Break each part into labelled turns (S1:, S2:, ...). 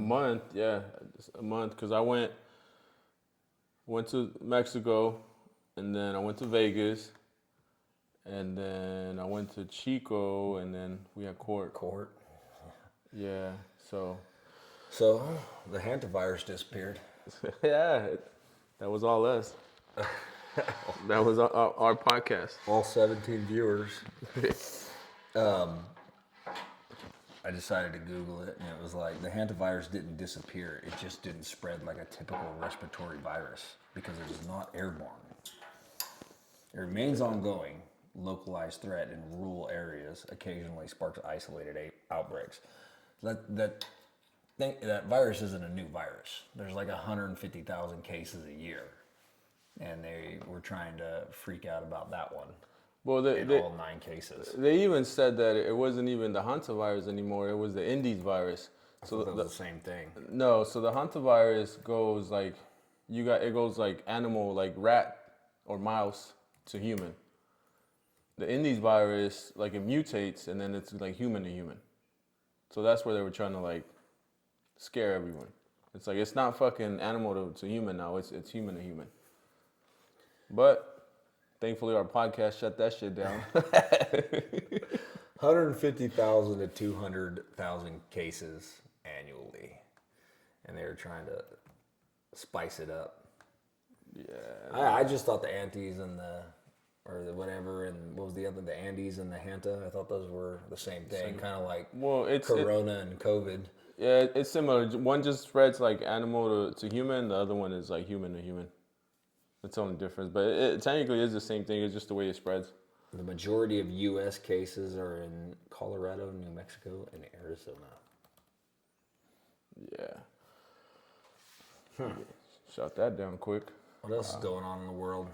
S1: month, yeah, just a month. Because I went to Mexico, and then I went to Vegas, and then I went to Chico, and then we had court.
S2: Court.
S1: Yeah, so
S2: So the hantavirus disappeared.
S1: yeah, that was all us. That was our podcast.
S2: All 17 viewers. I decided to Google it, and it was like the hantavirus didn't disappear. It just didn't spread like a typical respiratory virus because it is not airborne. It remains ongoing, localized threat in rural areas, occasionally sparks isolated outbreaks. That virus isn't a new virus. There's like 150,000 cases a year, and they were trying to freak out about that one.
S1: Well,
S2: All 9 cases.
S1: they even said that it wasn't even the hantavirus anymore. It was the Indies virus.
S2: So that was the same thing.
S1: No, so the hantavirus goes like it goes like animal, like rat or mouse to human. The Indies virus, like it mutates and then it's like human to human. So that's where they were trying to like scare everyone. It's like it's not fucking animal to human now. It's human to human. But thankfully, our podcast shut that shit down.
S2: 150,000 to 200,000 cases annually, and they were trying to spice it up.
S1: Yeah,
S2: I just thought the Andes and the whatever, and what was the other, the Andes and the Hanta? I thought those were the same thing, kind of like Corona and COVID.
S1: Yeah, it's similar. One just spreads like animal to human. The other one is like human to human. That's the only difference. But it technically is the same thing. It's just the way it spreads.
S2: The majority of U.S. cases are in Colorado, New Mexico, and Arizona.
S1: Yeah. Shut that down quick.
S2: What else is going on in the world?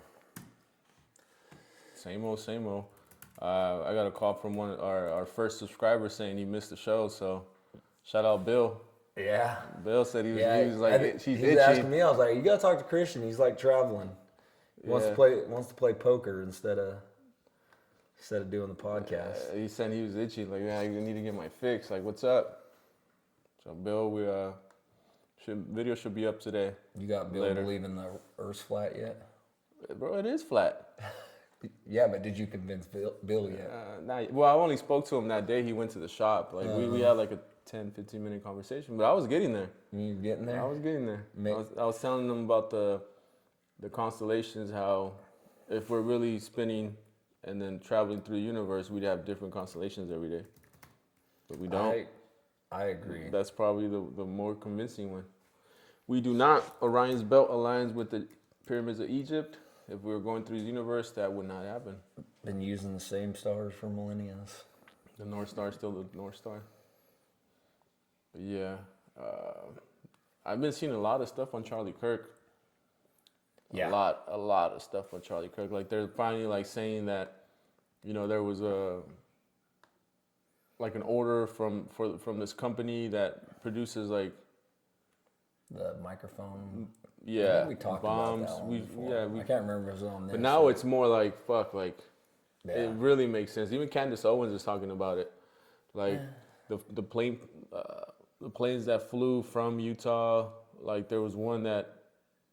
S1: Same old, same old. I got a call from one of our first subscriber saying he missed the show. So shout out Bill.
S2: Yeah.
S1: Bill said he was like, she's
S2: he's
S1: itchy.
S2: asking me. I was like, you gotta talk to Christian. He's like traveling. He wants to play poker instead of doing the podcast.
S1: He said he was itchy. Like, I need to get my fix. Like, what's up? So Bill, video should be up today.
S2: You got Bill believing the Earth's flat yet?
S1: Bro, it is flat.
S2: Yeah, but did you convince Bill yet?
S1: Well, I only spoke to him that day. He went to the shop. Like we had like a 10, 15 minute conversation, but I was getting there.
S2: You getting there?
S1: I was getting there. I was telling them about the constellations, how if we're really spinning and then traveling through the universe, we'd have different constellations every day. But we don't.
S2: I agree.
S1: That's probably the more convincing one. We do not. Orion's belt aligns with the pyramids of Egypt. If we were going through the universe, that would not happen.
S2: Been using the same stars for millennia.
S1: The North Star is still the North Star. But yeah. I've been seeing a lot of stuff on Charlie Kirk.
S2: Yeah.
S1: A lot of stuff on Charlie Kirk. Like they're finally like saying that, there was an order from this company that produces like
S2: the microphone.
S1: Yeah.
S2: I think we talked
S1: bombs.
S2: about that one before. I can't remember if it was on this.
S1: But now it's more like it really makes sense. Even Candace Owens is talking about it. Like the planes that flew from Utah, like there was one that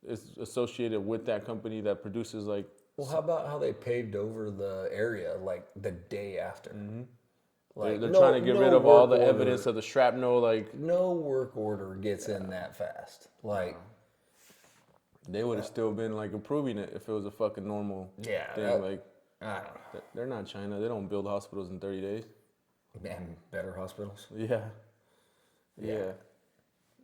S1: is associated with that company that produces like.
S2: Well, how about how they paved over the area like the day after? Mm-hmm.
S1: Like they're trying to get rid of all the evidence of the shrapnel. Like
S2: no work order gets in that fast. Like
S1: they would have still been like approving it if it was a fucking normal thing.
S2: I don't know.
S1: They're not China. They don't build hospitals in 30 days.
S2: And better hospitals.
S1: Yeah.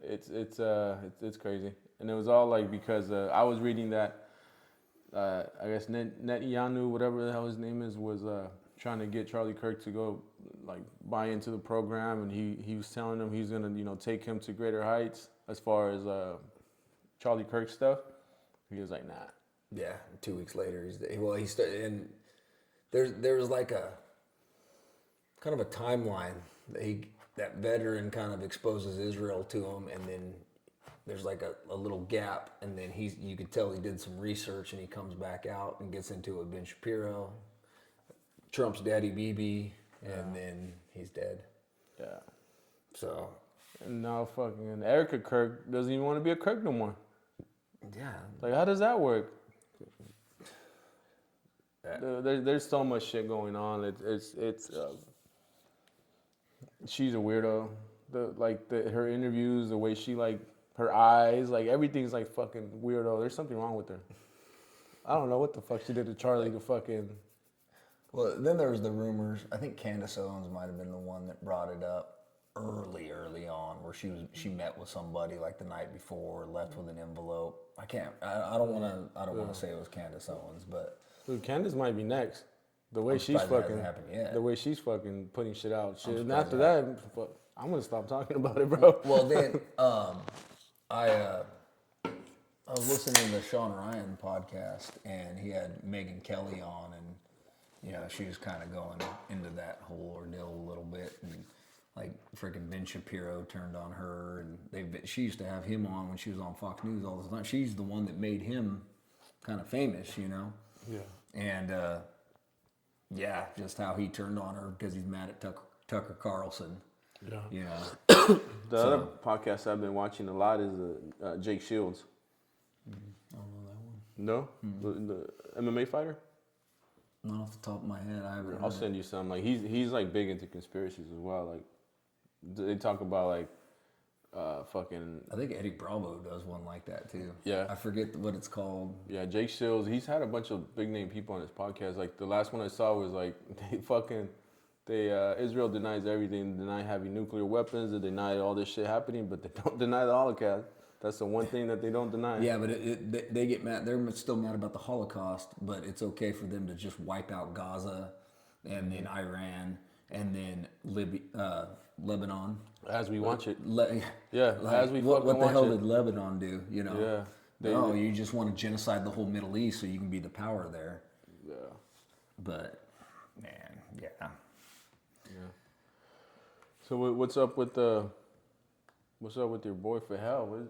S1: It's crazy, and it was all like because I was reading that I guess Netanyahu, whatever the hell his name is, was trying to get Charlie Kirk to go like buy into the program, and he was telling him he's gonna take him to greater heights as far as Charlie Kirk stuff. He was like, nah.
S2: Yeah. 2 weeks later, he started, and there was like a kind of a timeline that veteran kind of exposes Israel to him, and then there's like a little gap, and then you could tell he did some research, and he comes back out and gets into it with Ben Shapiro, Trump's daddy Bibi, and then he's dead.
S1: Yeah.
S2: So
S1: And now fucking Erica Kirk doesn't even want to be a Kirk no more.
S2: Yeah.
S1: Like, how does that work?
S2: That-
S1: There's so much shit going on. She's a weirdo. Her interviews, the way she like her eyes, like everything's like fucking weirdo. There's something wrong with her. I don't know what the fuck she did to Charlie to fucking.
S2: Well, then there was the rumors. I think Candace Owens might have been the one that brought it up early on, where she met with somebody like the night before, left with an envelope. I don't want to say it was Candace Owens, but
S1: Dude, Candace might be next. The way
S2: I'm
S1: she's
S2: surprised it hasn't
S1: fucking,
S2: happened yet.
S1: the way she's fucking putting shit out. Shit. And
S2: surprised
S1: after that, fuck, I'm gonna stop talking about it, bro.
S2: well then I was listening to the Sean Ryan podcast, and he had Megyn Kelly on, and she was kind of going into that whole ordeal a little bit, and like freaking Ben Shapiro turned on her, and she used to have him on when she was on Fox News all the time. She's the one that made him kind of famous,
S1: Yeah.
S2: and just how he turned on her because he's mad at Tucker Carlson.
S1: Yeah.
S2: The
S1: other podcast I've been watching a lot is Jake Shields.
S2: I don't know that one.
S1: No, the MMA fighter.
S2: Not off the top of my head, I haven't.
S1: I'll send you some. Like he's like big into conspiracies as well. Like they talk about like fucking.
S2: I think Eddie Bravo does one like that too.
S1: Yeah.
S2: I forget what it's called.
S1: Yeah, Jake Shields. He's had a bunch of big name people on his podcast. Like the last one I saw was like Israel denies everything. They deny having nuclear weapons. They deny all this shit happening, but they don't deny the Holocaust. That's the one thing that they don't deny.
S2: Yeah, but they get mad. They're still mad about the Holocaust, but it's okay for them to just wipe out Gaza, and then Iran, and then Lebanon.
S1: As we watch it.
S2: Yeah,
S1: as we
S2: what
S1: fucking
S2: the hell
S1: watch it.
S2: did Lebanon do?
S1: Yeah.
S2: You just want to genocide the whole Middle East so you can be the power there.
S1: Yeah.
S2: But man, yeah.
S1: Yeah. So what's up with your boy for hell?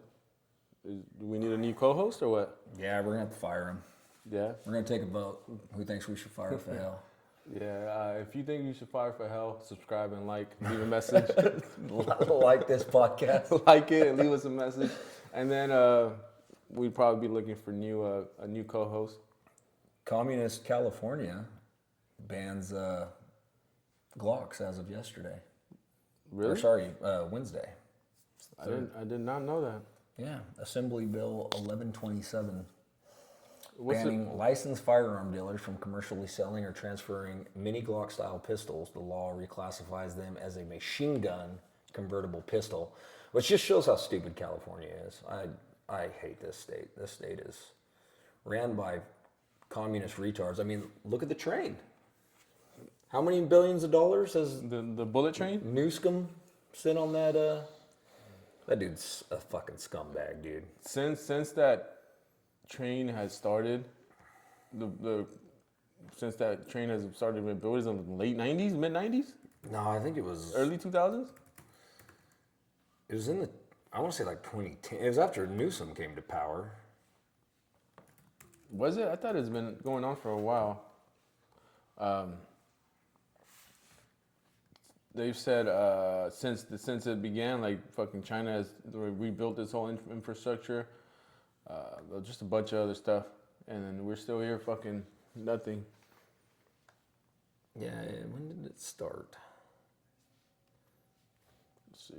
S1: Do we need a new co-host or what?
S2: Yeah, we're gonna have to fire him.
S1: Yeah.
S2: We're gonna take a vote. Who thinks we should fire for hell?
S1: Yeah. If you think you should fire for hell, subscribe and leave a message.
S2: Like this podcast.
S1: Like it and leave us a message, and then we'd probably be looking for a new co-host.
S2: Communist California bans Glocks as of yesterday.
S1: Really?
S2: Or sorry, Wednesday.
S1: I did not know that.
S2: Yeah, Assembly Bill 1127.
S1: What's
S2: Banning licensed firearm dealers from commercially selling or transferring mini Glock style pistols. The law reclassifies them as a machine gun convertible pistol, which just shows how stupid California is. I hate this state. This state is ran by communist retards. I mean, look at the train. How many billions of dollars has
S1: the bullet train?
S2: Newscomb sent on that? That dude's a fucking scumbag, dude.
S1: Since that train has started, since that train has started being built, is in the late '90s, mid '90s,
S2: No, I think it was
S1: early 2000s.
S2: It was in the, I want to say like 2010. It was after Newsom came to power.
S1: Was it? I thought it's been going on for a while. They've said since it began, like fucking China has rebuilt this whole infrastructure, just a bunch of other stuff, and then we're still here, fucking nothing.
S2: Yeah, when did it start?
S1: Let's see.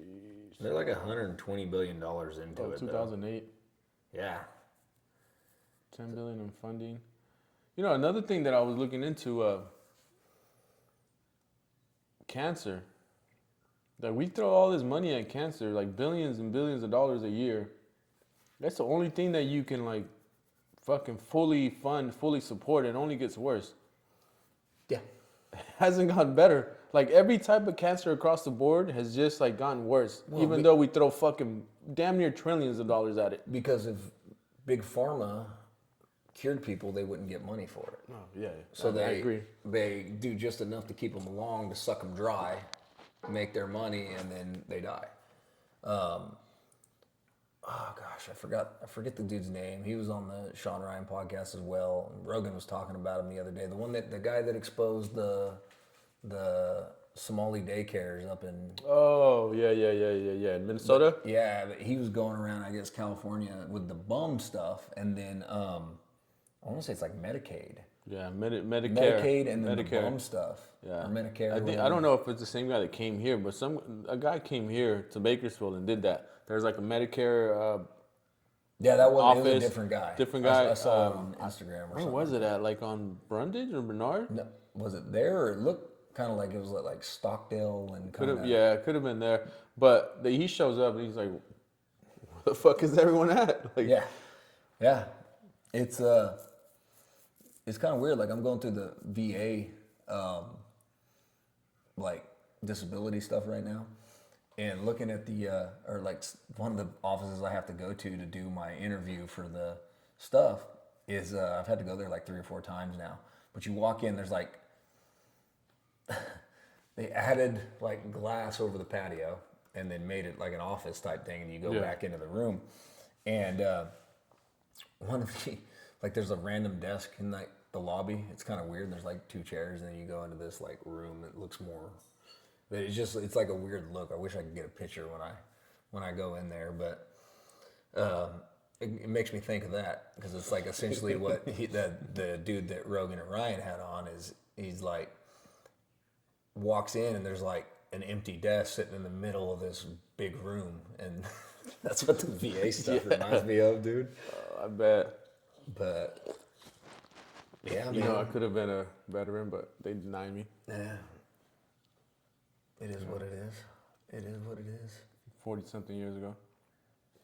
S2: They're like $120 billion into it.
S1: 2008,
S2: Though. Yeah.
S1: 10 billion in funding. You know, another thing that I was looking into, cancer. That we throw all this money at cancer, like billions and billions of dollars a year. That's the only thing that you can like fucking fully fund, fully support. It only gets worse.
S2: Yeah.
S1: It hasn't gotten better. Like every type of cancer across the board has just like gotten worse.
S2: Well,
S1: even though we throw fucking damn near trillions of dollars at it.
S2: Because if Big Pharma cured people, they wouldn't get money for it.
S1: Oh, yeah.
S2: So
S1: I agree.
S2: They do just enough to keep them along, to suck them dry, make their money, and then they die. Oh gosh, I forget the dude's name. He was on the Sean Ryan podcast as well. Rogan was talking about him the other day. The guy that exposed the Somali daycares up in
S1: Oh, yeah. In Minnesota?
S2: yeah. But he was going around, I guess, California with the bum stuff, and then I want to say it's like Medicaid,
S1: Yeah, Medicare.
S2: Medicaid, and then the
S1: Medicare.
S2: bum stuff
S1: Yeah.
S2: or Medicare.
S1: I
S2: Or
S1: think I don't know if it's the same guy that came here, but a guy came here to Bakersfield and did that. There's like a Medicare
S2: Yeah, that was it was a
S1: office,
S2: different guy.
S1: different guy.
S2: I saw it on Instagram or
S1: Where
S2: something.
S1: was it at? Like on Brundage or Bernard?
S2: No, was it there? Or it looked kind of like it was like Stockdale and
S1: Could
S2: kind
S1: have,
S2: of
S1: yeah, it could have been there. But he shows up and he's like, "Where the fuck is everyone at?" Like,
S2: yeah, yeah. It's kind of weird. Like I'm going through the VA like disability stuff right now, and looking at the or like one of the offices I have to go to do my interview for the stuff is I've had to go there like 3 or 4 times now. But you walk in, there's like they added like glass over the patio and then made it like an office type thing, and you go
S1: Yeah.
S2: back into the room, and one of the like there's a random desk in like the lobby. It's kind of weird. There's like 2 chairs, and then you go into this like room that looks more. But it's like a weird look. I wish I could get a picture when I go in there, but it makes me think of that because it's like essentially what the dude that Rogan and Ryan had on is he's like walks in and there's like an empty desk sitting in the middle of this big room, and that's what the VA stuff reminds me of, dude.
S1: I bet.
S2: But yeah,
S1: You
S2: man.
S1: know, I could have been a veteran, but they denied me.
S2: Yeah. It is what it is. It is what it is.
S1: 40-something years ago.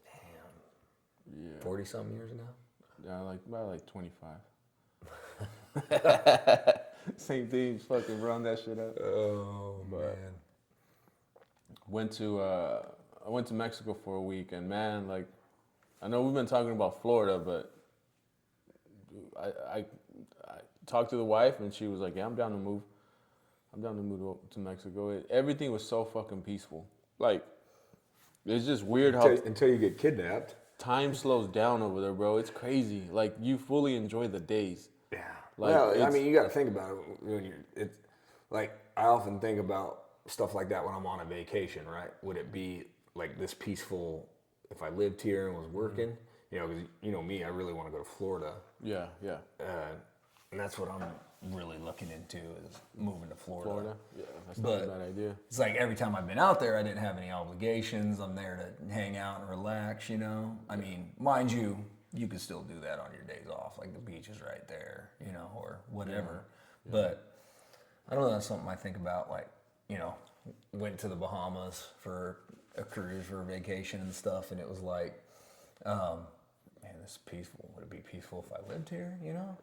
S2: Damn.
S1: Yeah.
S2: 40-something years ago?
S1: Yeah, about like 25. Same thing, fucking run that shit up.
S2: Oh, man.
S1: I went to Mexico for a week, and man, like, I know we've been talking about Florida, but I talked to the wife, and she was like, "Yeah, I'm down to move. I'm down to move to Mexico." Everything was so fucking peaceful. Like, it's just weird how
S3: Until you get kidnapped.
S1: time slows down over there, bro. It's crazy. Like, you fully enjoy the days.
S3: Yeah.
S1: Like,
S3: Well, I
S1: it's-
S3: mean, you got to think about it when you're. It's like I often think about stuff like that when I'm on a vacation. Right? Would it be like this peaceful if I lived here and was working? You know, because you know me, I really want to go to Florida,
S1: Yeah.
S2: And that's what I'm really looking into is moving to
S1: Florida. Yeah, that's
S2: But-
S1: not a bad idea.
S2: It's like every time I've been out there, I didn't have any obligations. I'm there to hang out and relax, you know? I mean, mind you, you could still do that on your days off. Like the beach is right there, you know, or whatever. Yeah. But I don't know, that's something I think about. Like, you know, went to the Bahamas for a cruise for a vacation and stuff. And it was like, man, this is peaceful. Would it be peaceful if I lived here, you know?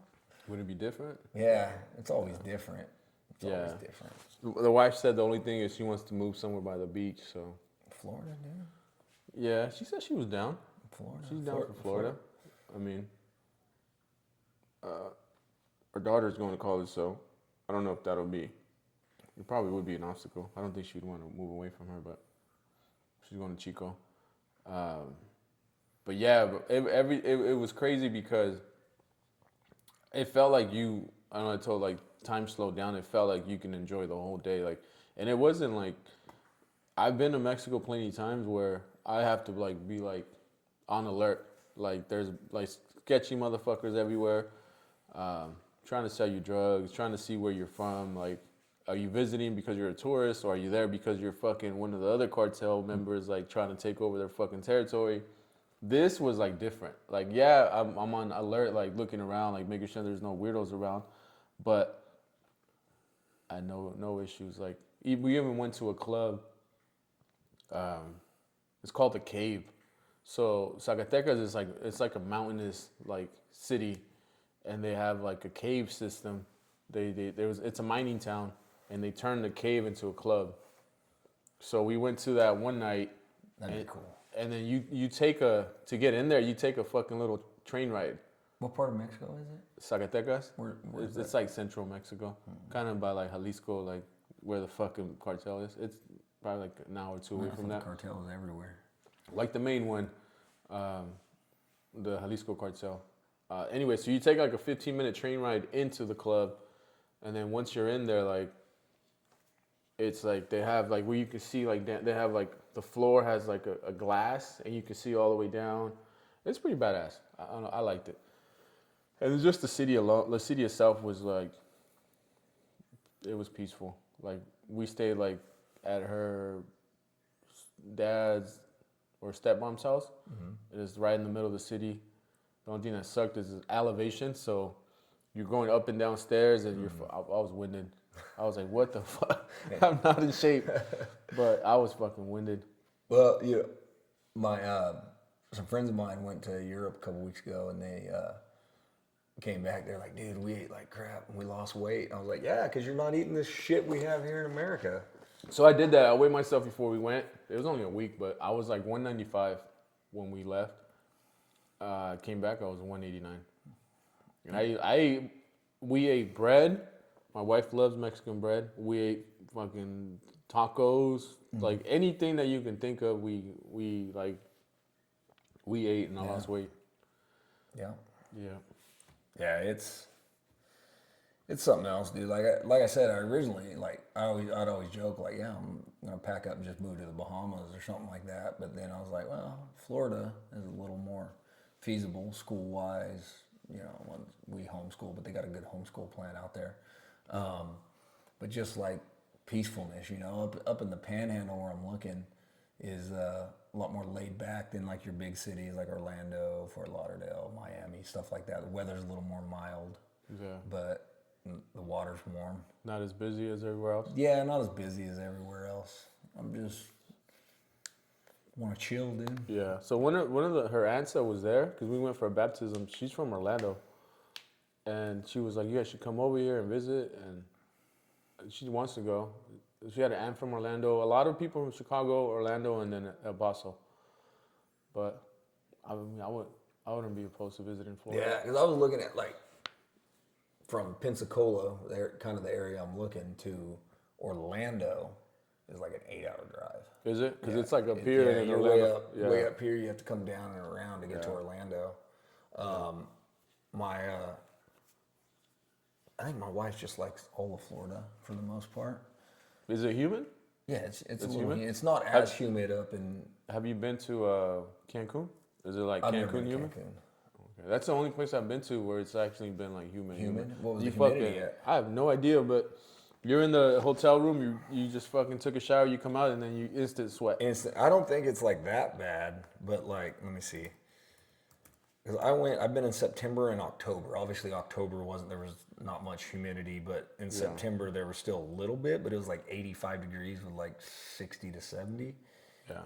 S1: Would it be different?
S2: Yeah, it's always different. It's
S1: Yeah.
S2: always different.
S1: The wife said the only thing is she wants to move somewhere by the beach. So
S2: Florida, dude.
S1: yeah, she said she was down.
S2: Florida.
S1: She's down for Florida. I mean, her daughter's going to college, so I don't know if that'll be. It probably would be an obstacle. I don't think she'd want to move away from her, but she's going to Chico. But yeah, but it was crazy because it felt like you. I don't know. I told like time slowed down. It felt like you can enjoy the whole day. Like, and it wasn't like I've been to Mexico plenty of times where I have to like be like on alert. Like there's like sketchy motherfuckers everywhere, trying to sell you drugs, trying to see where you're from. Like, are you visiting because you're a tourist, or are you there because you're fucking one of the other cartel members, like trying to take over their fucking territory? This was like different. Like, yeah, I'm on alert, like looking around, like making sure there's no weirdos around, but I had no issues. Like, we even went to a club. It's called the Cave. So Zacatecas is like, it's like a mountainous like city, and they have like a cave system. It's a mining town, and they turned the cave into a club. So we went to that one night.
S2: That'd be cool.
S1: And then to get in there, you take a fucking little train ride.
S2: What part of Mexico is it?
S1: Zacatecas.
S2: Where is
S1: It's like central Mexico, kind of by like Jalisco, like where the fucking cartel is. It's probably like an hour or two away from that.
S2: Cartels everywhere.
S1: Like the main one, the Jalisco cartel. Anyway, so you take like a 15-minute train ride into the club, and then once you're in there, like it's like they have like where you can see like they have like the floor has like a glass and you can see all the way down. It's pretty badass. I don't know. I liked it. And it's just the city alone. The city itself was like, it was peaceful. Like we stayed like at her dad's or stepmom's house. It is right in the middle of the city. The only thing that sucked is the elevation. So you're going up and down stairs, and I was winded. I was like, "What the fuck? I'm not in shape." But I was fucking winded.
S2: Well, you know, my some friends of mine went to Europe a couple weeks ago, and they came back. They're like, "Dude, we ate like crap, and we lost weight." I was like, "Yeah, because you're not eating this shit we have here in America."
S1: So I did that. I weighed myself before we went. It was only a week, but I was like 195 when we left. Came back, I was 189. And we ate bread. My wife loves Mexican bread. We ate fucking tacos, like anything that you can think of. We ate, and I lost weight.
S2: Yeah.
S1: Yeah.
S2: Yeah, it's something else, dude. Like I said, I'd always joke like, yeah, I'm gonna pack up and just move to the Bahamas or something like that. But then I was like, well, Florida is a little more feasible school wise. You know, we homeschool, but they got a good homeschool plan out there. But just like peacefulness, you know, up in the Panhandle where I'm looking is a lot more laid back than like your big cities like Orlando, Fort Lauderdale, Miami, stuff like that. The weather's a little more mild,
S1: Yeah.
S2: but the water's warm.
S1: Not as busy as everywhere else.
S2: Yeah, not as busy as everywhere else. I'm just want to chill, dude.
S1: Yeah. So one of her aunts that was there, because we went for a baptism. She's from Orlando, and she was like, "You guys should come over here and visit." And she wants to go. She had an aunt from Orlando. A lot of people from Chicago, Orlando, and then El Paso. But I mean, I wouldn't be opposed to visiting Florida.
S2: Yeah, because I was looking at like from Pensacola, there kind of the area I'm looking to Orlando is like an 8-hour drive.
S1: Is it? Because
S2: Yeah,
S1: it's like up here and then
S2: you're
S1: Orlando.
S2: way up here. You have to come down and around to get to Orlando. I think my wife just likes all of Florida for the most part.
S1: Is it humid?
S2: Yeah, it's a little
S1: humid?
S2: It's not as humid up in.
S1: Have you been to Cancun? Is it like
S2: I've never
S1: Cancun
S2: been to
S1: humid?
S2: Cancun.
S1: Okay. That's the only place I've been to where it's actually been like humid.
S2: Humid? What was
S1: You
S2: the humidity
S1: fucking-
S2: at?
S1: I have no idea, but you're in the hotel room. You just fucking took a shower. You come out and then you instant sweat.
S2: I don't think it's like that bad, but like, let me see. Because I've been in September and October. Obviously, October there was not much humidity, but in September there was still a little bit, but it was like 85 degrees with like 60 to 70.
S1: Yeah.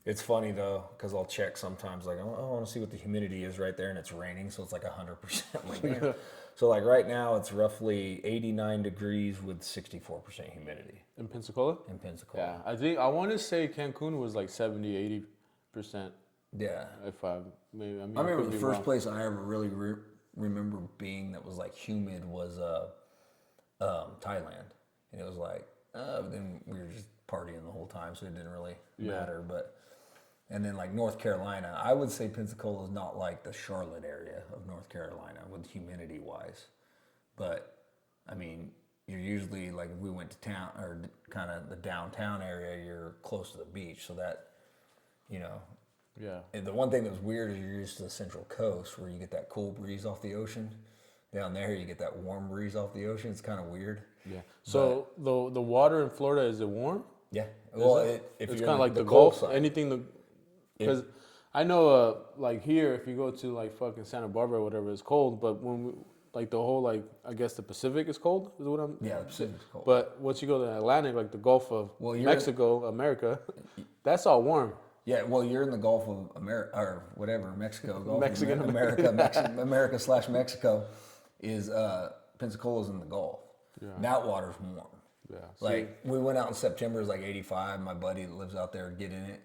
S2: It's funny though, because I'll check sometimes, like, oh, I want to see what the humidity is right there, and it's raining, so it's like 100%. Like, man. So like right now it's roughly 89 degrees with 64% humidity
S1: In Pensacola?
S2: in Pensacola.
S1: Yeah. I want to say Cancun was like 70, 80%.
S2: Yeah.
S1: If I maybe. I mean,
S2: I
S1: could
S2: remember
S1: be
S2: the first
S1: wrong.
S2: place I ever really remember being that was like humid was Thailand, and it was like then we were just partying the whole time, so it didn't really matter. But and then like North Carolina, I would say Pensacola is not like the Charlotte area of North Carolina with humidity wise, but I mean you're usually like if we went to town or kind of the downtown area, you're close to the beach, so that you know.
S1: Yeah.
S2: And the one thing that was weird is you're used to the Central Coast where you get that cool breeze off the ocean. Down there, you get that warm breeze off the ocean. It's kind of weird.
S1: Yeah. So the water in Florida, is it warm?
S2: Yeah. Well,
S1: If
S2: if
S1: it's
S2: you're
S1: kind of like the
S2: cold
S1: Gulf,
S2: side.
S1: anything because I know like here, if you go to like fucking Santa Barbara or whatever, it's cold. But when we, like the whole like I guess the Pacific is cold. Is what I'm.
S2: Yeah, the Pacific's cold.
S1: But once you go to the Atlantic, like the Gulf of Mexico, America, that's all warm.
S2: Yeah, well, you're in the Gulf of America or whatever, Mexico. Gulf
S1: Mexican
S2: of America, America/Mexico is Pensacola's in the Gulf.
S1: Yeah.
S2: That water's warm.
S1: Yeah.
S2: Like we went out in September, it was like 85. My buddy that lives out there get in it,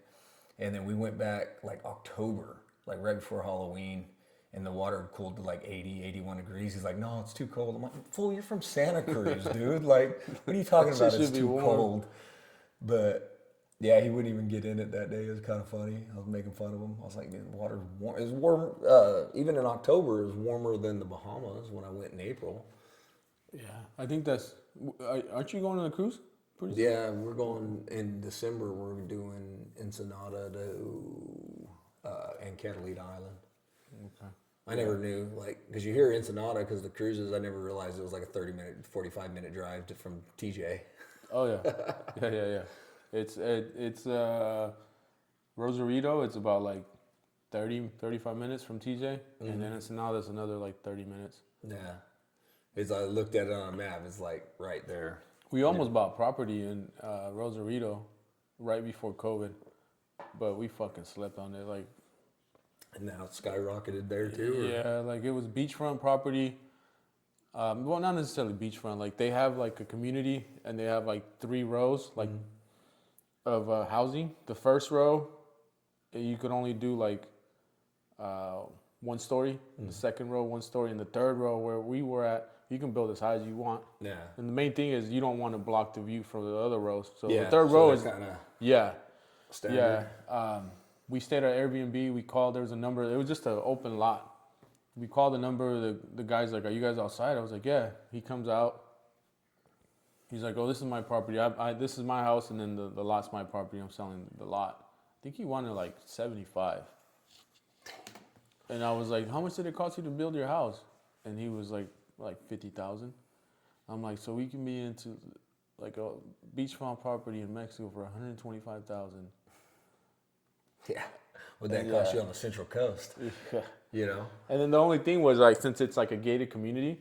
S2: and then we went back like October, like right before Halloween, and the water had cooled to like 80, 81 degrees. He's like, "No, it's too cold." I'm like, "Fool, you're from Santa Cruz, dude. Like, what are you talking about?
S1: shit
S2: It's
S1: should be
S2: too
S1: warm."
S2: cold." But yeah, he wouldn't even get in it that day. It was kind of funny. I was making fun of him. I was like, "Dude, the water's warm." It was warm. Even in October, it was warmer than the Bahamas when I went in April.
S1: Yeah, I think that's. Aren't you going on a cruise? Pretty soon?
S3: Yeah, we're going in December. We're doing Ensenada to and Catalina Island.
S1: Okay.
S3: I never knew, like, because you hear Ensenada because the cruises. I never realized it was like a 30-minute, 45-minute drive from TJ.
S1: Oh yeah, yeah. It's Rosarito. It's about like 35 minutes from TJ, and then Ensenada's another like 30 minutes.
S3: Yeah, as I looked at it on a map, it's like right there.
S1: We almost bought property in Rosarito right before COVID, but we fucking slept on it. Like,
S3: And now it's skyrocketed there too. Or?
S1: yeah, like it was beachfront property. Well, not necessarily beachfront. Like they have like a community, and they have like 3 rows like of housing. The first row, you could only do like 1 story. The second row, 1 story, and the third row where we were at, you can build as high as you want.
S3: Yeah.
S1: And the main thing is you don't want to block the view from the other rows. So
S3: Yeah,
S1: the third
S3: so
S1: row
S3: they're
S1: is
S3: kinda
S1: yeah.
S3: standard.
S1: Yeah. We stayed at Airbnb. We called. There was a number. It was just an open lot. We called the number. The guy's like, "Are you guys outside?" I was like, "Yeah." He comes out. He's like, "Oh, this is my property. This is my house, and then the lot's my property. I'm selling the lot." I think he wanted like 75. And I was like, "How much did it cost you to build your house?" And he was like 50,000. I'm like, "So we can be into like a beachfront property in Mexico for 125,000."
S3: Yeah. Would that cost you on the Central Coast?
S1: Yeah.
S3: You know?
S1: And then the only thing was like, since it's like a gated community,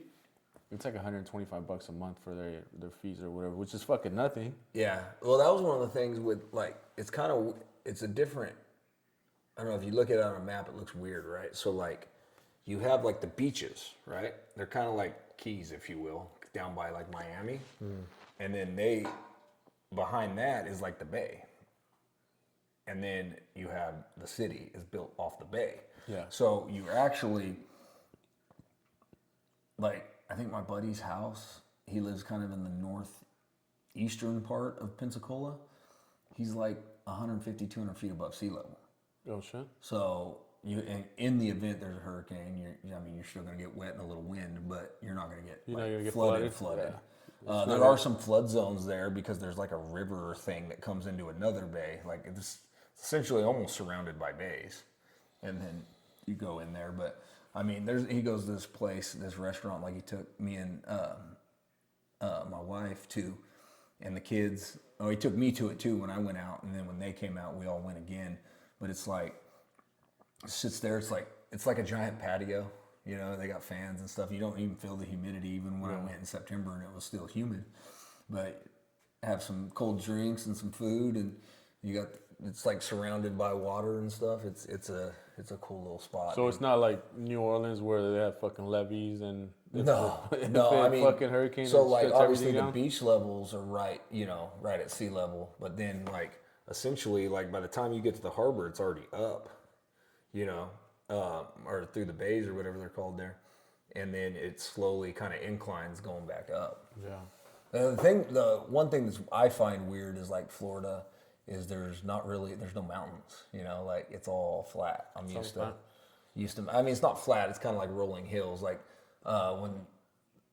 S1: it's like $125 a month for their fees or whatever, which is fucking nothing.
S3: Yeah. Well, that was one of the things with like it's a different. I don't know if you look at it on a map, it looks weird, right? So like, you have like the beaches, right? They're kind of like keys, if you will, down by like Miami, and then behind that is like the bay. And then you have the city is built off the bay.
S1: Yeah.
S3: So you actually, like, I think my buddy's house, he lives kind of in the northeastern part of Pensacola. He's like 150, 200 feet above sea level.
S1: Oh shit.
S3: So in the event there's a hurricane, you're still going to get wet and a little wind, but you're not going to get
S1: You're not gonna get
S3: flooded.
S1: Yeah.
S3: There are some flood zones there because there's like a river thing that comes into another bay. Like it's essentially almost surrounded by bays, and then you go in there. But I mean, he goes to this restaurant. Like he took me and my wife to, and the kids. Oh, he took me to it too when I went out, and then when they came out, we all went again. But it's like it sits there. It's like a giant patio. You know, they got fans and stuff. You don't even feel the humidity even when I went in September and it was still humid. But have some cold drinks and some food, and it's like surrounded by water and stuff. It's a cool little spot.
S1: So it's not like New Orleans where they have fucking levees and
S3: No,
S1: I mean, fucking hurricane.
S3: So
S1: and
S3: like
S1: shuts
S3: obviously
S1: everything
S3: the
S1: down?
S3: beach levels are right at sea level, but then like essentially like by the time you get to the harbor, it's already up, or through the bays or whatever they're called there, and then it slowly kind of inclines going back up.
S1: Yeah.
S3: The one thing that I find weird is like Florida is there's no mountains, like it's all flat. I'm used to. I mean, it's not flat. It's kind of like rolling hills. Like when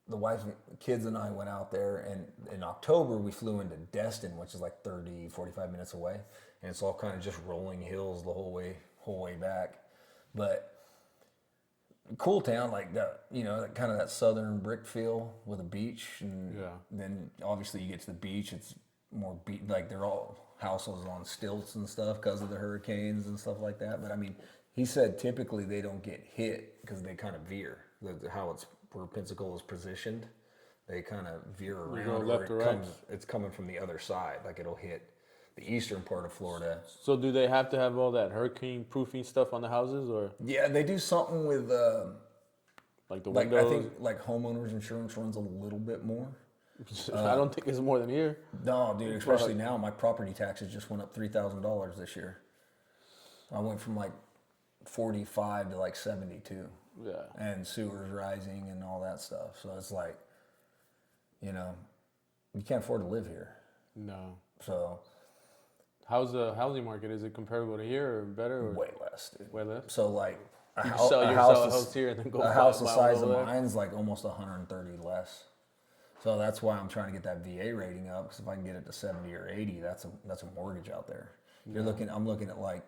S3: the wife, kids, and I went out there, and in October we flew into Destin, which is like 30, 45 minutes away, and it's all kind of just rolling hills the whole way back. But cool town, like that, that kind of that southern brick feel with a beach, and then obviously you get to the beach, it's more like they're all houses on stilts and stuff because of the hurricanes and stuff like that. But I mean, he said typically they don't get hit because they kind of veer. Where Pensacola is positioned, they kind of veer around.
S1: go left or right.
S3: It's coming from the other side, like it'll hit the eastern part of Florida.
S1: So do they have to have all that hurricane proofing stuff on the houses, or
S3: Yeah, they do something with
S1: like the
S3: like
S1: windows?
S3: I think like homeowners insurance runs a little bit more.
S1: I don't think it's more than here.
S3: No, dude, especially now, my property taxes just went up $3,000 this year. I went from like 45 to like 72.
S1: Yeah.
S3: And sewers rising and all that stuff. So it's like, you can't afford to live here.
S1: No.
S3: So
S1: How's the housing market? Is it comparable to here or better? Or
S3: way less, dude.
S1: way less?
S3: So like
S1: You sell a house here and then go
S3: a house the
S1: buy one
S3: size of
S1: over there?
S3: mine's like almost 130 less.
S2: So that's why I'm trying to get that VA rating up, because if I can get it to 70 or 80, that's a mortgage out there. I'm looking at like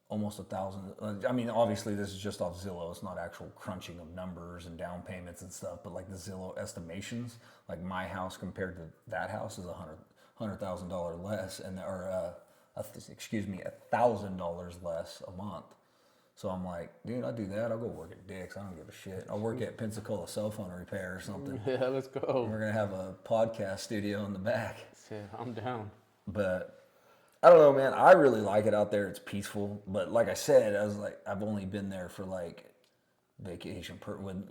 S2: almost $1,000. I mean, obviously this is just off Zillow. It's not actual crunching of numbers and down payments and stuff, but like the Zillow estimations, like my house compared to that house is $100,000 less, and $1,000 less a month. So I'm like, dude, I'll do that. I'll go work at Dick's. I don't give a shit. I'll work at Pensacola cell phone repair or something.
S1: Yeah, let's go.
S2: We're gonna have a podcast studio in the back.
S1: Yeah, I'm down.
S2: But I don't know, man. I really like it out there. It's peaceful. But like I said, I've only been there for like vacation, with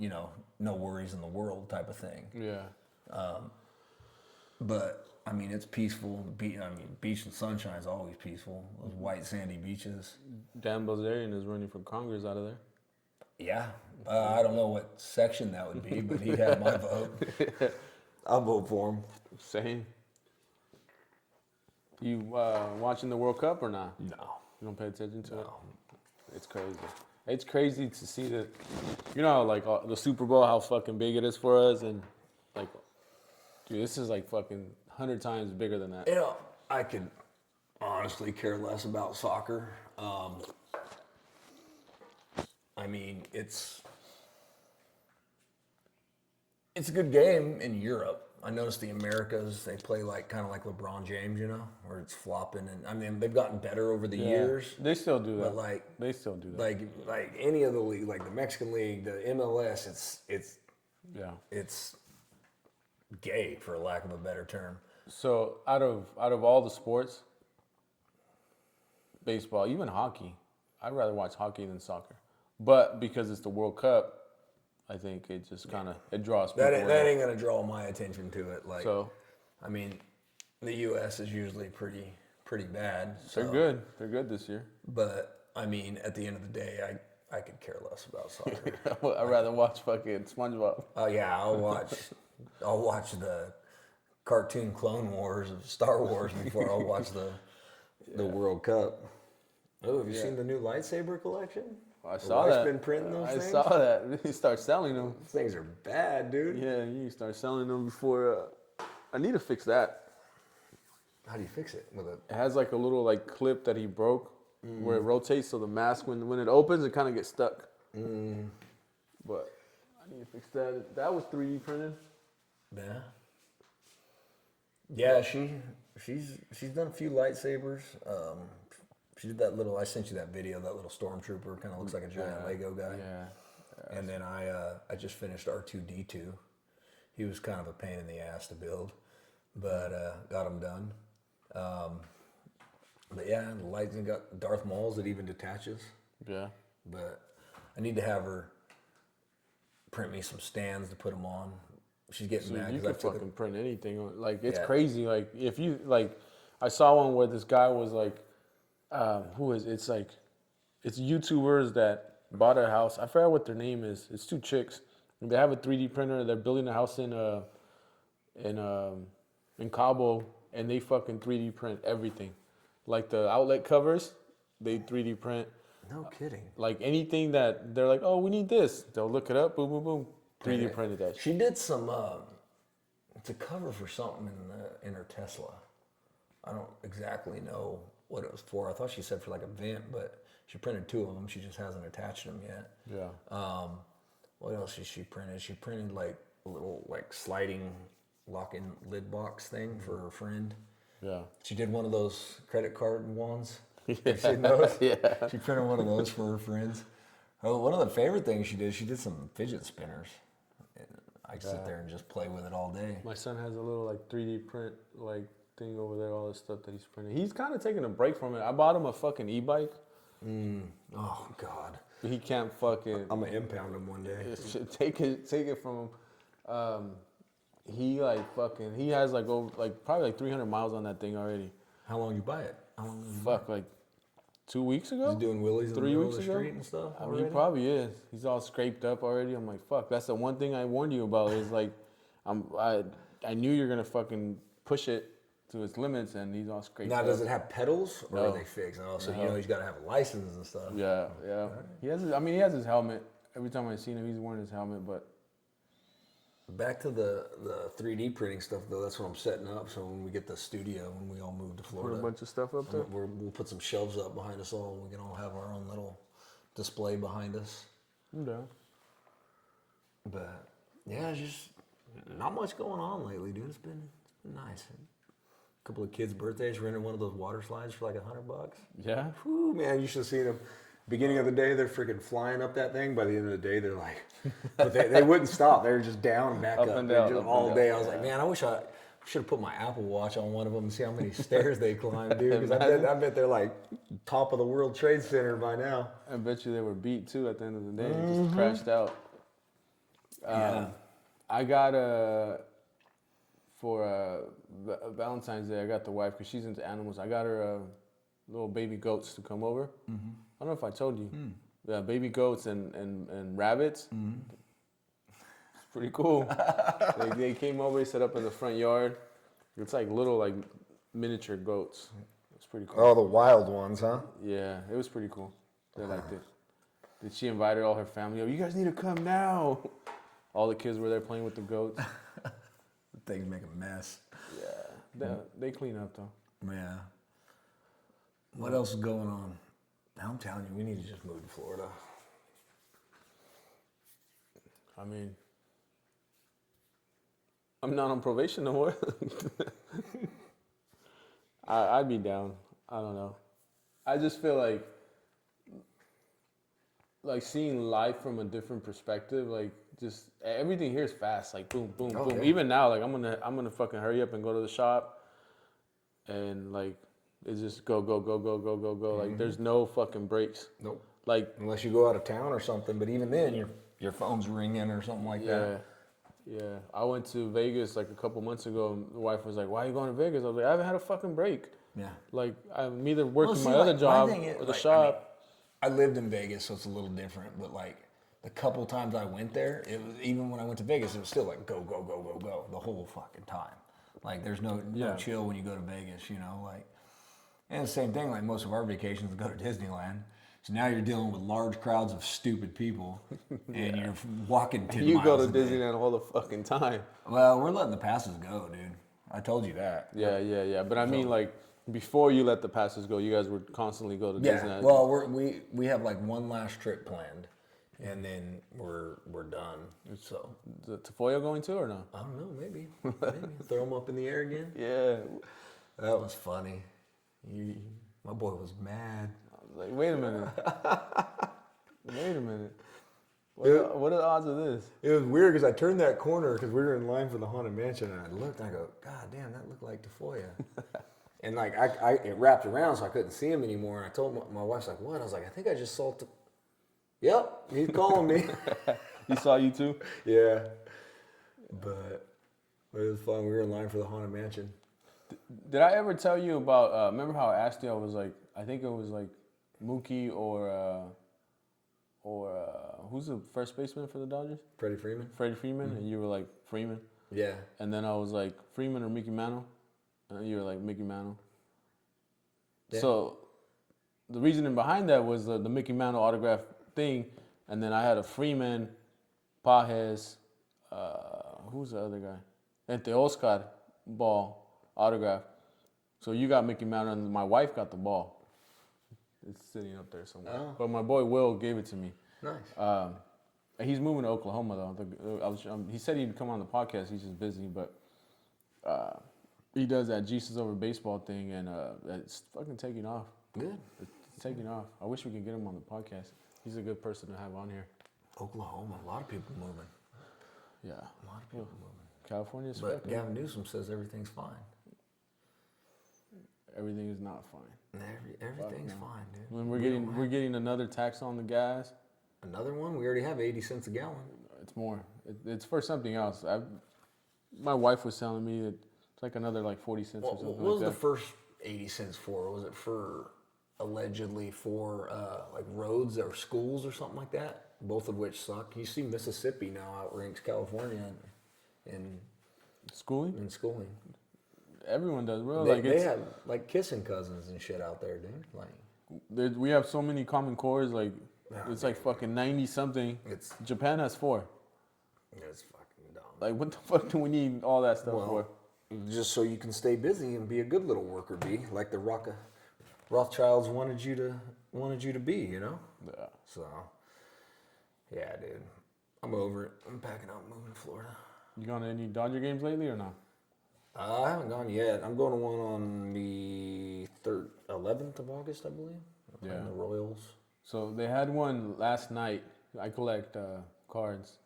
S2: no worries in the world type of thing.
S1: Yeah.
S2: But I mean, it's peaceful. Beach and sunshine is always peaceful. Those white sandy beaches.
S1: Dan Bilzerian is running for Congress out of there.
S2: Yeah. I don't know what section that would be, but he'd have my vote.
S3: I'll vote for him.
S1: Same. You watching the World Cup or not?
S3: No.
S1: You don't pay attention to it?
S3: No.
S1: It's crazy. It's crazy to see that, like the Super Bowl, how fucking big it is for us. And like, dude, this is like fucking 100 times bigger than that.
S3: I could honestly care less about soccer. I mean, it's a good game in Europe. I noticed the Americas, they play kind of like LeBron James, where it's flopping. And I mean, they've gotten better over the years.
S1: They still do that.
S3: But
S1: they still do that.
S3: Like any of the league, like the Mexican league, the MLS, it's gay, for lack of a better term.
S1: So out of all the sports, baseball, even hockey, I'd rather watch hockey than soccer. But because it's the World Cup, I think it just kind of it draws people.
S3: That ain't gonna draw my attention to it. I mean, the U.S. is usually pretty bad. So.
S1: They're good. They're good this year.
S3: But I mean, at the end of the day, I could care less about soccer.
S1: I'd rather watch fucking SpongeBob.
S3: Oh yeah, I'll watch the cartoon Clone Wars of Star Wars before I'll watch the World Cup. Oh, have you seen the new lightsaber collection?
S1: I saw that.
S3: Been printing those things?
S1: I saw that. You start selling them.
S3: Those things are bad, dude.
S1: Yeah, you start selling them before. I need to fix that.
S3: How do you fix it?
S1: It has like a little like clip that he broke where it rotates, so the mask when it opens, it kind of gets stuck. But I need to fix that. That was 3D printed.
S3: Yeah. Yeah, she's done a few lightsabers. She did that little. I sent you that video. That little stormtrooper kind of looks like a giant Lego guy.
S1: Yeah.
S3: And then I just finished R2-D2. He was kind of a pain in the ass to build, but got him done. But yeah, the lights, and got Darth Maul's that even detaches.
S1: Yeah.
S3: But I need to have her print me some stands to put them on. She's getting mad
S1: You
S3: because
S1: can fucking print anything. Like it's
S3: Yeah.
S1: crazy. Like if you like, I saw one where this guy was like, it's YouTubers that bought a house. I forgot what their name is. It's two chicks. And they have a 3D printer. They're building a house in Cabo, and they fucking 3D print everything. Like the outlet covers, they 3D print.
S3: No kidding.
S1: Like anything that they're like, oh, we need this. They'll look it up. Boom, boom, boom. 3D printed that shit.
S3: She did some. It's a cover for something in her Tesla. I don't exactly know what it was for. I thought she said for like a vent, but she printed two of them. She just hasn't attached them yet.
S1: Yeah.
S3: What else did she printed? She printed like a little like sliding lock-in lid box thing for her friend.
S1: Yeah.
S3: She did one of those credit card ones. You seen those?
S1: Yeah.
S3: She printed one of those for her friends. Oh, one of the favorite things she did some fidget spinners. I sit there and just play with it all day.
S1: My son has a little like 3D print like thing over there, all this stuff that he's printing. He's kind of taking a break from it. I bought him a fucking e-bike.
S3: Oh God.
S1: But he can't fucking
S3: I'm gonna impound him one day.
S1: take it from him. He has like over like probably like 300 miles on that thing already.
S3: How long you buy it? How long?
S1: Fuck, like 2 weeks ago?
S3: He's doing wheelies in the
S1: 3
S3: middle
S1: weeks
S3: of the
S1: ago?
S3: street and stuff.
S1: I mean, he probably is. He's all scraped up already. I'm like, fuck. That's the one thing I warned you about. Is like, I knew you're gonna fucking push it to its limits, and he's all scraped
S3: Now,
S1: up.
S3: does it have pedals or
S1: No.
S3: are they fixed? Oh, so he's got to have a license and stuff.
S1: Yeah. He has. He has his helmet. Every time I seen him, he's wearing his helmet. But
S3: Back to the 3D printing stuff though. That's what I'm setting up. So when we get the studio, when we all move to
S1: Put
S3: Florida,
S1: a bunch of stuff up there.
S3: we'll put some shelves up behind us all. And we can all have our own little display behind us.
S1: I'm down.
S3: But yeah, it's just not much going on lately, dude. It's been nice. A couple of kids' birthdays. Rented one of those water slides for like $100.
S1: Yeah.
S3: Whew, man, you should have seen them. Beginning of the day, they're freaking flying up that thing. By the end of the day, they're like, but they wouldn't stop. They were just down and back up,
S1: and down,
S3: just
S1: up
S3: all
S1: and
S3: day.
S1: down.
S3: I was like, man, I wish I should have put my Apple Watch on one of them and see how many stairs they climb, dude. Because I bet they're like top of the World Trade Center by now.
S1: I bet you they were beat too at the end of the day. They just crashed out. I got for Valentine's Day, I got the wife, because she's into animals. I got her little baby goats to come over. I don't know if I told you. Yeah, baby goats and rabbits. It's pretty cool. they came over, set up in the front yard. It's like little like miniature goats. It's pretty cool.
S3: Oh, the wild ones, huh?
S1: Yeah, it was pretty cool. They liked it. Then she invited all her family. Oh, you guys need to come now. All the kids were there playing with the goats.
S3: Things make a mess.
S1: Yeah, they clean up though.
S3: Yeah. What else is going on? I'm telling you, we need to just move to Florida.
S1: I mean, I'm not on probation no more. I'd be down. I don't know. I just feel like seeing life from a different perspective. Like just everything here is fast. Like boom, boom, boom.
S3: yeah.
S1: Even now, like I'm gonna fucking hurry up and go to the shop, and like it's just go. Like there's no fucking breaks.
S3: Nope.
S1: Like
S3: Unless you go out of town or something, but even then, your phone's ringing or something like that.
S1: Yeah. I went to Vegas like a couple months ago, and the wife was like, "Why are you going to Vegas?" I was like, "I haven't had a fucking break.
S3: Yeah.
S1: Like I'm either working
S3: see,
S1: my other
S3: like,
S1: job
S3: my thing is,
S1: or the
S3: like,
S1: shop."
S3: I lived in Vegas, so it's a little different. But like the couple times I went there, it was even when I went to Vegas, it was still like go the whole fucking time. Like there's no chill when you go to Vegas, you know. Like, and the same thing. Like most of our vacations go to Disneyland. So now you're dealing with large crowds of stupid people, and you're walking 10
S1: You
S3: miles
S1: go to
S3: a day.
S1: Disneyland all the fucking time.
S3: Well, we're letting the passes go, dude. I told you that.
S1: Yeah. But I mean, like before you let the passes go, you guys would constantly go to
S3: Yeah.
S1: Disneyland.
S3: Well, we have like one last trip planned, and then we're done. So
S1: Is the Tafoya going to or no?
S3: I don't know. Maybe throw them up in the air again.
S1: Yeah.
S3: That was funny. My boy was mad.
S1: I was like, wait a minute. What are the odds of this?
S3: It was weird because I turned that corner because we were in line for the Haunted Mansion, and I looked and I go, God damn, that looked like Tafoya. And like it wrapped around so I couldn't see him anymore. And I told my wife's like, what? I was like, I think I just saw. Yep, he's calling me.
S1: He saw you too?
S3: Yeah, but it was fun. We were in line for the Haunted Mansion.
S1: Did I ever tell you about? Remember how I asked you? I was like, I think it was like Mookie or who's the first baseman for the Dodgers?
S3: Freddie Freeman.
S1: Freddie Freeman, and you were like Freeman.
S3: Yeah.
S1: And then I was like Freeman or Mickey Mantle, and you were like Mickey Mantle.
S3: Yeah.
S1: So the reasoning behind that was the Mickey Mantle autograph thing, and then I had a Freeman, Pages, who's the other guy? Ante Oscar ball autograph. So you got Mickey Mantle, and my wife got the ball. It's sitting up there somewhere.
S3: Oh.
S1: But my boy Will gave it to me.
S3: Nice.
S1: He's moving to Oklahoma though. He said he'd come on the podcast. He's just busy, but he does that Jesus over baseball thing, and it's fucking taking off.
S3: Good.
S1: It's taking off. I wish we could get him on the podcast. He's a good person to have on here.
S3: Oklahoma, a lot of people moving.
S1: Yeah,
S3: A lot of people moving.
S1: California's
S3: But
S1: fucking.
S3: Gavin Newsom says everything's fine.
S1: Everything is not fine.
S3: Everything's fine, dude.
S1: When we're getting another tax on the gas.
S3: Another one? We already have 80 cents a gallon.
S1: It's more. It's for something else. My wife was telling me that it's like another like 40 cents or something
S3: What was
S1: like
S3: the
S1: that.
S3: first 80 cents for? Was it for allegedly for like roads or schools or something like that? Both of which suck. You see Mississippi now outranks California in
S1: Schooling?
S3: schooling.
S1: Everyone does, bro.
S3: They have like kissing cousins and shit out there, dude. Like
S1: we have so many common cores. Like
S3: Yeah,
S1: it's like fucking 90 something.
S3: it's
S1: Japan has 4.
S3: fucking dumb.
S1: Like, what the fuck do we need all that stuff for?
S3: Just so you can stay busy and be a good little worker bee, like the Rothschilds wanted you to be, you know?
S1: Yeah.
S3: So, yeah, dude. I'm over it. I'm packing up, moving to Florida.
S1: You gone to any Dodger games lately or no?
S3: I haven't gone yet. I'm going to one on the 11th of August, I believe. I'm playing the Royals.
S1: So they had one last night. I collect cards.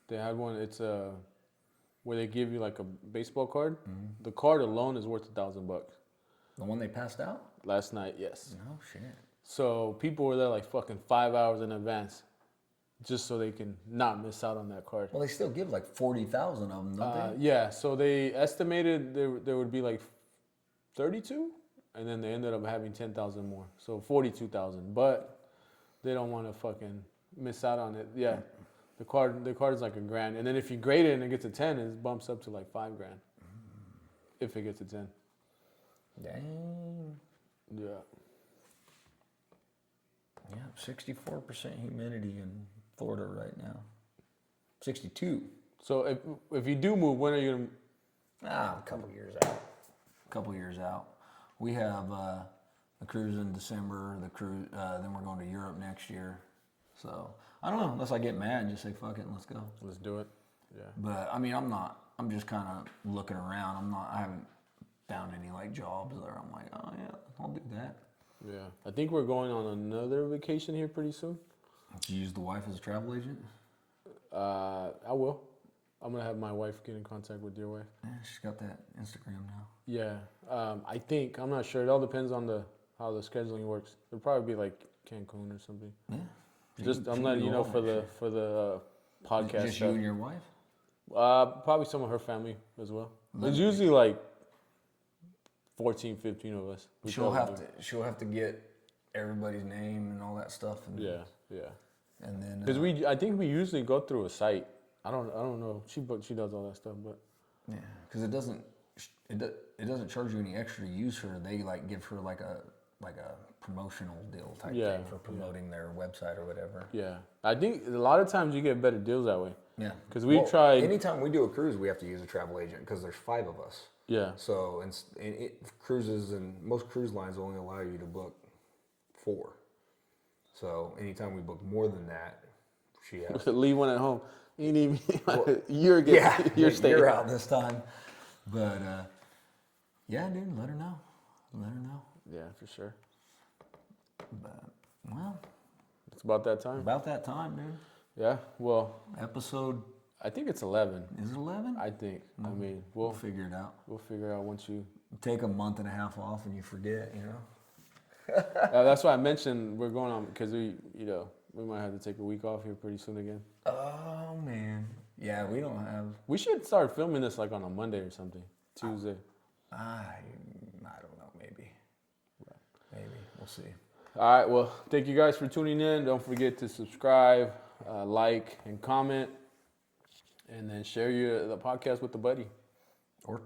S1: They had one. It's where they give you like a baseball card. Mm-hmm. The card alone is worth $1,000.
S2: The one they passed out?
S1: Last night, yes.
S2: No shit.
S1: So people were there like fucking 5 hours in advance, just so they can not miss out on that card.
S2: Well, they still give like 40,000 of them, don't they?
S1: Yeah. So they estimated there would be like 32, and then they ended up having 10,000 more. So 42,000. But they don't want to fucking miss out on it. Yeah. The card is like $1,000, and then if you grade it and it gets a 10, it bumps up to like $5,000. If it gets a 10.
S2: Dang.
S1: Yeah.
S2: Yeah, 64% humidity in Florida right now. 62.
S1: So if you do move, when are you gonna?
S2: A couple years out. We have a cruise in December. Then we're going to Europe next year. So I don't know. Unless I get mad, just say fuck it and let's go.
S1: Let's do it. Yeah.
S2: But I mean, I'm just kind of looking around. I haven't found any like jobs where I'm like, oh yeah, I'll do that.
S1: Yeah. I think we're going on another vacation here pretty soon.
S2: Did you use the wife as a travel agent?
S1: I will. I'm gonna have my wife get in contact with your wife.
S2: Yeah, she's got that Instagram now.
S1: Yeah. I think I'm not sure. It all depends on how the scheduling works. It'll probably be like Cancun or something.
S2: Yeah.
S1: Just I'm letting you know for the podcast.
S2: Just
S1: stuff.
S2: you and your wife?
S1: Probably some of her family as well. It's usually like 14, 15 of us.
S2: She'll have to get everybody's name and all that stuff. And,
S1: Yeah.
S2: And then
S1: Because I think we usually go through a site. I don't know. She does all that stuff, but
S2: yeah, because it doesn't charge you any extra to use her. They like give her like a promotional deal type thing for promoting their website or whatever.
S1: yeah, I think a lot of times you get better deals that way.
S2: Yeah,
S1: Because we tried.
S3: Anytime we do a cruise, we have to use a travel agent because there's 5 of us.
S1: Yeah.
S3: So cruises and most cruise lines only allow you to book 4. So anytime we book more than that, she has.
S1: Leave one at home. You need me.
S3: You're
S1: staying.
S2: You're out this time. But yeah, dude, let her know.
S1: Yeah, for sure.
S2: But well,
S1: It's about that time.
S2: about that time, dude.
S1: Yeah. Well,
S2: Episode
S1: I think it's 11.
S2: is it 11?
S1: I think. I mean,
S2: We'll figure it out.
S1: we'll figure out once you.
S2: Take a month and a half off and you forget, you know.
S1: That's why I mentioned we're going on because we might have to take a week off here pretty soon again.
S2: Oh man. Yeah, we don't have.
S1: We should start filming this like on a Monday or something. Tuesday.
S2: I don't know. Maybe. We'll see.
S1: All right. Well, thank you guys for tuning in. Don't forget to subscribe, like, and comment, and then share the podcast with a buddy.
S2: Or 2.